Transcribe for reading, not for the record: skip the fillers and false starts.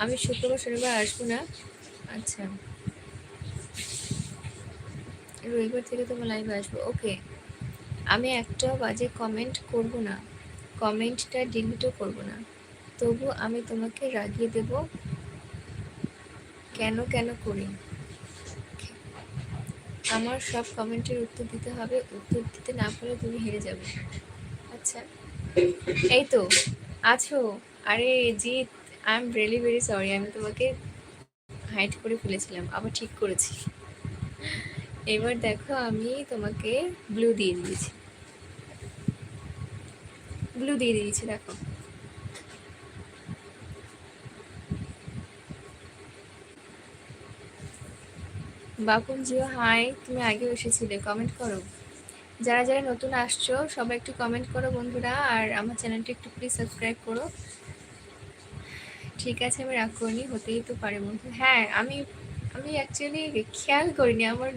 আমি শুক্রবার শনিবার আসবো না। আচ্ছা, রবিবার থেকে তোমার লাইভে আসবো। ওকে, আমি একটাও বাজে কমেন্ট করব না, কমেন্টটা ডিলিটও করব না, তবু আমি তোমাকে রাগিয়ে দেব। কেন কেন করি? আমার সব কমেন্টের উত্তর দিতে হবে, উত্তর দিতে না পারলে তুমি হেরে যাবে। আচ্ছা, এই তো আছো। আরে Jeet, I am really very sorry, আমি তোমাকে হাইড করে ফেলেছিলাম, আবার ঠিক করেছি। এবার দেখো, আমি তোমাকে ব্লু দিয়ে দিয়েছি, ব্লু দিয়ে দিয়েছি, দেখো। বাপুন জিও হাই, তুমি আগেও এসেছিলে, কমেন্ট করো। যারা যারা নতুন আসছো সবাই একটু কমেন্ট করো বন্ধুরা, আর আমার চ্যানেলটা একটু প্লিজ সাবস্ক্রাইব করো। ঠিক আছে, আমি রাগ করিনি, হতেই তো পারে বন্ধু। হ্যাঁ, আমি অ্যাকচুয়ালি খেয়াল করিনি, আমার